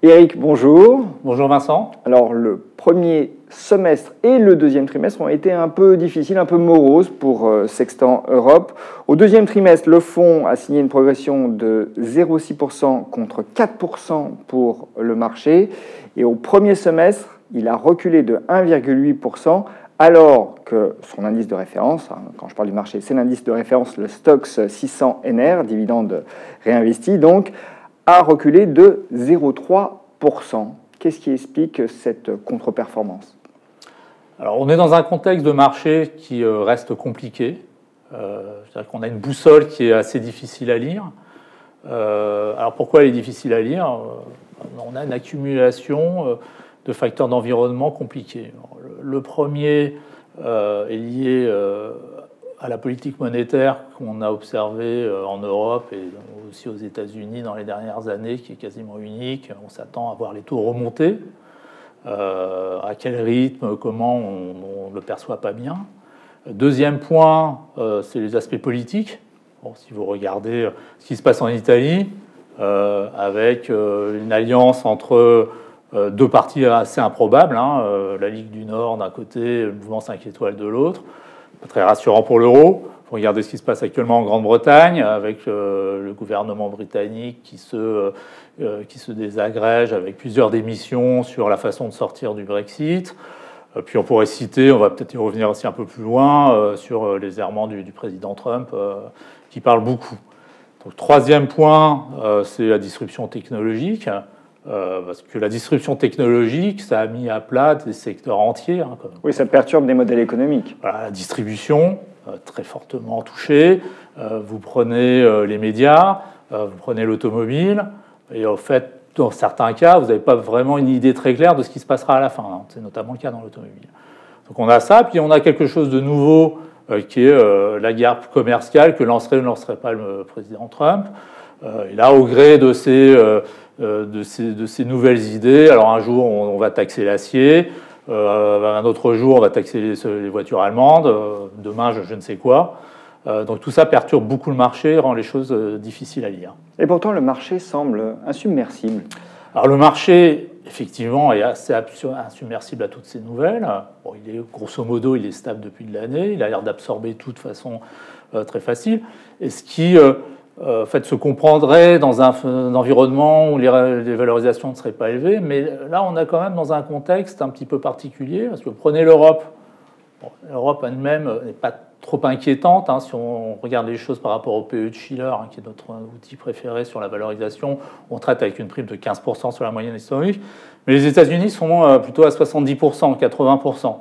Eric, bonjour. Bonjour Vincent. Alors, le premier semestre et le deuxième trimestre ont été un peu difficiles, un peu moroses pour Sextant Europe. Au deuxième trimestre, le fonds a signé une progression de 0,6% contre 4% pour le marché. Et au premier semestre, il a reculé de 1,8%, alors que son indice de référence, quand je parle du marché, c'est l'indice de référence, le Stoxx 600 NR, dividende réinvesti, donc, a reculé de 0,3%. Qu'est-ce qui explique cette contre-performance? Alors, on est dans un contexte de marché qui reste compliqué. C'est-à-dire qu'on a une boussole qui est assez difficile à lire. Alors, pourquoi elle est difficile à lire? On a une accumulation de facteurs d'environnement compliqués. Le premier est lié à la politique monétaire qu'on a observée en Europe et aussi aux États-Unis dans les dernières années, qui est quasiment unique. On s'attend à voir les taux remonter. À quel rythme, comment, on ne le perçoit pas bien. Deuxième point, c'est les aspects politiques. Bon, si vous regardez ce qui se passe en Italie, avec une alliance entre deux partis assez improbables, la Ligue du Nord d'un côté, le mouvement 5 étoiles de l'autre, pas très rassurant pour l'euro. Vous regardez ce qui se passe actuellement en Grande-Bretagne, avec le gouvernement britannique qui se désagrège avec plusieurs démissions sur la façon de sortir du Brexit. Puis on pourrait citer, on va peut-être y revenir aussi un peu plus loin, sur les errements du président Trump, qui parle beaucoup. Donc, troisième point, c'est la disruption technologique. Parce que la disruption technologique, ça a mis à plat des secteurs entiers. Oui, ça perturbe des modèles économiques. Voilà, la distribution, très fortement touchée. Vous prenez les médias, vous prenez l'automobile, et en fait, dans certains cas, vous n'avez pas vraiment une idée très claire de ce qui se passera à la fin. C'est notamment le cas dans l'automobile. Donc on a ça, puis on a quelque chose de nouveau qui est la guerre commerciale que lancerait ou ne lancerait pas le président Trump. Et là, au gré de ces nouvelles idées, alors un jour on va taxer l'acier, un autre jour on va taxer les voitures allemandes, demain je ne sais quoi. Donc tout ça perturbe beaucoup le marché, rend les choses difficiles à lire. Et pourtant le marché semble insubmersible. Alors le marché, effectivement, est assez insubmersible à toutes ces nouvelles. Bon, grosso modo, il est stable depuis de l'année, il a l'air d'absorber tout de façon très facile. Et ce qui en fait, se comprendrait dans un environnement où les valorisations ne seraient pas élevées, mais là on a quand même dans un contexte un petit peu particulier, parce que prenez l'Europe. Bon, l'Europe elle-même n'est pas trop inquiétante, si on regarde les choses par rapport au PE de Shiller, qui est notre outil préféré sur la valorisation. On traite avec une prime de 15% sur la moyenne historique, mais les États-Unis sont plutôt à 70%, 80%.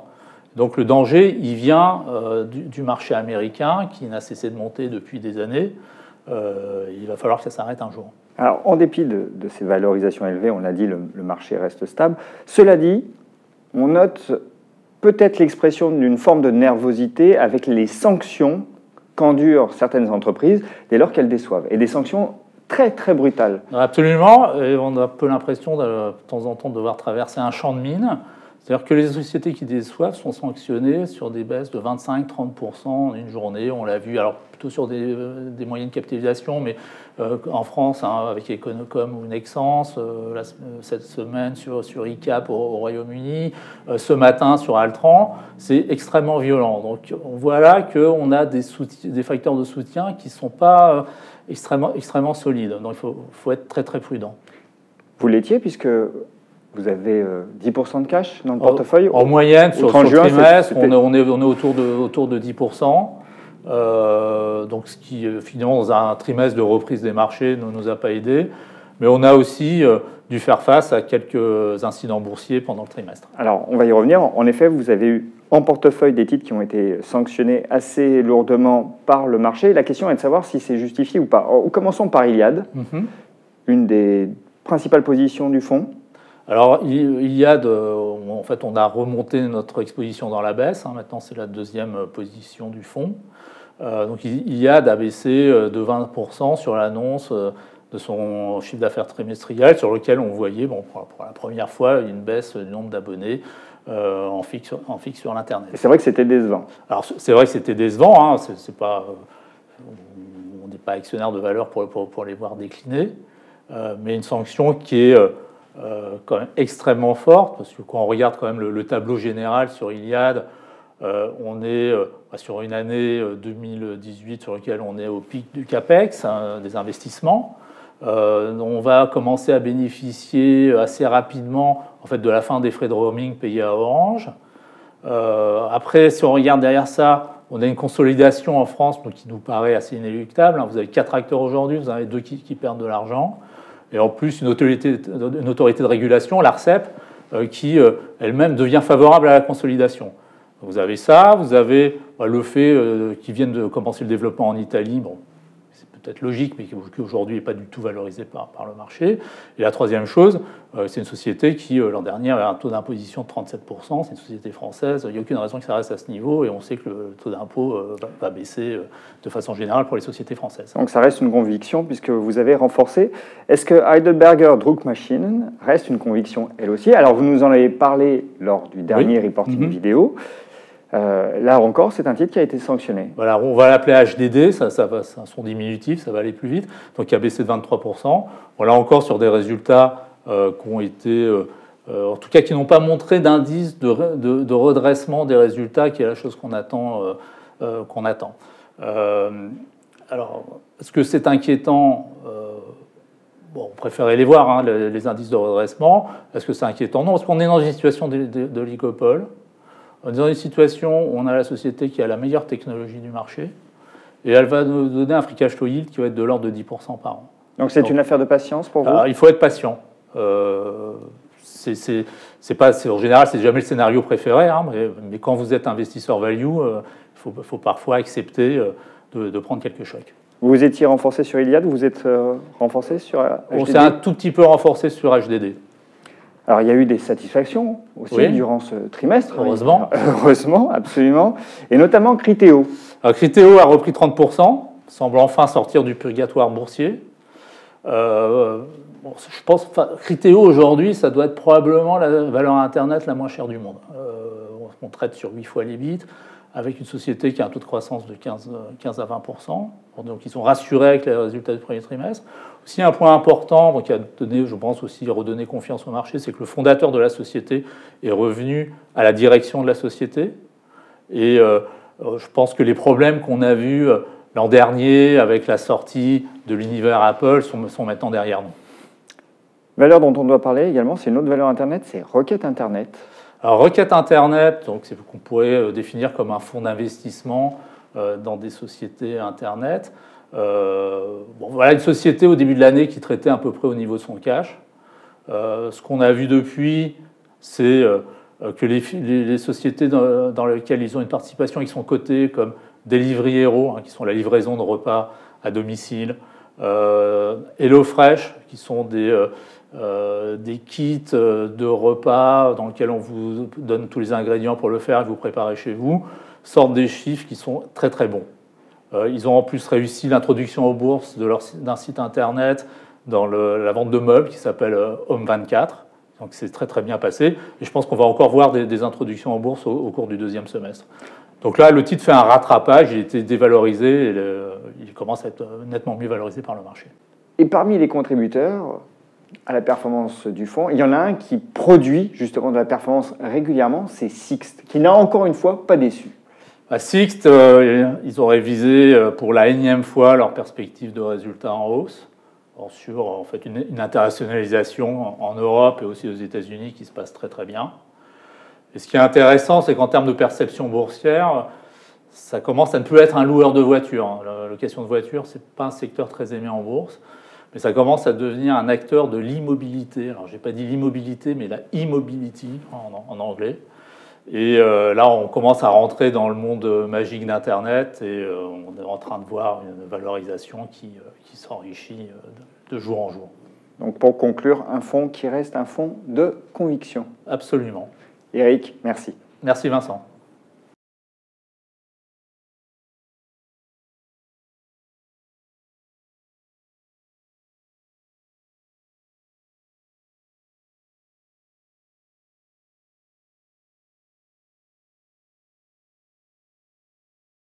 Donc le danger, il vient du marché américain qui n'a cessé de monter depuis des années. Il va falloir que ça s'arrête un jour. Alors, en dépit de ces valorisations élevées, on l'a dit, le marché reste stable. Cela dit, on note peut-être l'expression d'une forme de nervosité avec les sanctions qu'endurent certaines entreprises dès lors qu'elles déçoivent. Et des sanctions très, très brutales. Absolument. Et on a un peu l'impression de temps en temps de devoir traverser un champ de mine. C'est-à-dire que les sociétés qui déçoivent sont sanctionnées sur des baisses de 25-30% en une journée. On l'a vu, alors plutôt sur des moyens de capitalisation, mais en France, avec Econocom ou Nexans, cette semaine sur ICAP au Royaume-Uni, ce matin sur Altran, c'est extrêmement violent. Donc on voit là qu'on a des facteurs de soutien qui ne sont pas extrêmement solides. Donc il faut être très très prudent. Vous l'étiez puisque vous avez 10% de cash dans le portefeuille. En moyenne, sur le trimestre, on est autour de 10%. Donc, ce qui, finalement, dans un trimestre de reprise des marchés, ne nous a pas aidés. Mais on a aussi dû faire face à quelques incidents boursiers pendant le trimestre. Alors, on va y revenir. En effet, vous avez eu en portefeuille des titres qui ont été sanctionnés assez lourdement par le marché. La question est de savoir si c'est justifié ou pas. Alors, commençons par Iliad, une des principales positions du fonds. Alors, Iliad, en fait, on a remonté notre exposition dans la baisse. Maintenant, c'est la deuxième position du fonds. Donc, Iliad a baissé de 20% sur l'annonce de son chiffre d'affaires trimestriel, sur lequel on voyait, pour la première fois, une baisse du nombre d'abonnés en fixe sur l'Internet. Et c'est vrai que c'était décevant. Alors, c'est vrai que c'était décevant. C'est pas, on n'est pas actionnaire de valeur pour les voir décliner, mais une sanction qui est quand même extrêmement forte, parce que quand on regarde quand même le tableau général sur Iliad, on est sur une année 2018 sur laquelle on est au pic du CAPEX, des investissements. On va commencer à bénéficier assez rapidement en fait, de la fin des frais de roaming payés à Orange. Après, si on regarde derrière ça, on a une consolidation en France donc, qui nous paraît assez inéluctable. Vous avez 4 acteurs aujourd'hui, vous en avez 2 qui perdent de l'argent. Et en plus, une autorité de régulation, l'ARCEP, qui elle-même devient favorable à la consolidation. Vous avez ça, vous avez le fait qu'ils viennent de commencer le développement en Italie. Bon, c'est peut-être logique, mais qui aujourd'hui n'est pas du tout valorisé par le marché. Et la troisième chose, c'est une société qui, l'an dernier, avait un taux d'imposition de 37%. C'est une société française. Il n'y a aucune raison que ça reste à ce niveau. Et on sait que le taux d'impôt va baisser de façon générale pour les sociétés françaises. Donc ça reste une conviction, puisque vous avez renforcé. Est-ce que Heidelberger Druckmaschinen reste une conviction, elle aussi? Alors, vous nous en avez parlé lors du dernier reporting vidéo. Là encore, c'est un titre qui a été sanctionné. Voilà, on va l'appeler HDD, c'est un son diminutif, ça va aller plus vite, donc il a baissé de 23%. Voilà encore sur des résultats qui ont été, en tout cas qui n'ont pas montré d'indice de redressement des résultats, qui est la chose qu'on attend. Alors, est-ce que c'est inquiétant? Bon, on préférait les voir, les indices de redressement. Est-ce que c'est inquiétant? Non, parce qu'on est dans une situation d'oligopole. On est dans une situation où on a la société qui a la meilleure technologie du marché et elle va nous donner un free cash flow yield qui va être de l'ordre de 10% par an. Donc c'est une affaire de patience pour vous? Il faut être patient. C'est pas, en général, c'est jamais le scénario préféré, mais quand vous êtes investisseur value, il faut parfois accepter de prendre quelques chocs. Vous étiez renforcé sur Iliad, vous êtes renforcé sur HDD? On s'est un tout petit peu renforcé sur HDD. Alors, il y a eu des satisfactions aussi durant ce trimestre. Heureusement. Heureusement, absolument. Et notamment Criteo. Alors, Criteo a repris 30%, semble enfin sortir du purgatoire boursier. Je pense que Criteo, aujourd'hui, ça doit être probablement la valeur Internet la moins chère du monde. On traite sur 8 fois l'EBIT, avec une société qui a un taux de croissance de 15 à 20%. Donc, ils sont rassurés avec les résultats du premier trimestre. Aussi, un point important qui a donné, je pense aussi, redonné confiance au marché, c'est que le fondateur de la société est revenu à la direction de la société. Et je pense que les problèmes qu'on a vus l'an dernier avec la sortie de l'univers Apple sont maintenant derrière nous. Valeur dont on doit parler également, c'est une autre valeur Internet, c'est Rocket Internet. Alors, Rocket Internet, c'est qu'on pourrait définir comme un fonds d'investissement dans des sociétés Internet. Voilà une société au début de l'année qui traitait à peu près au niveau de son cash. Ce qu'on a vu depuis, c'est que les sociétés dans lesquelles ils ont une participation, ils sont cotés comme Delivery Hero, qui sont la livraison de repas à domicile, HelloFresh, qui sont des kits de repas dans lesquels on vous donne tous les ingrédients pour le faire et vous préparez chez vous, sortent des chiffres qui sont très très bons. Ils ont en plus réussi l'introduction aux bourses d'un site internet dans la vente de meubles qui s'appelle Home24. Donc c'est très très bien passé. Et je pense qu'on va encore voir des introductions en bourse au cours du deuxième semestre. Donc là, le titre fait un rattrapage, il était dévalorisé, et il commence à être nettement mieux valorisé par le marché. Et parmi les contributeurs à la performance du fonds, il y en a un qui produit justement de la performance régulièrement, c'est Sixt, qui n'a encore une fois pas déçu. À Sixt, ils ont révisé pour la énième fois leur perspective de résultats en hausse, sur en fait, une internationalisation en Europe et aussi aux États-Unis qui se passe très très bien. Et ce qui est intéressant, c'est qu'en termes de perception boursière, ça commence à ne plus être un loueur de voitures. La location de voitures, ce n'est pas un secteur très aimé en bourse, mais ça commence à devenir un acteur de l'immobilité. Alors, je n'ai pas dit l'immobilité, mais la e-mobility en anglais. Et là, on commence à rentrer dans le monde magique d'Internet et on est en train de voir une valorisation qui s'enrichit de jour en jour. Donc, pour conclure, un fonds qui reste un fonds de conviction. Absolument. Eric, merci. Merci Vincent.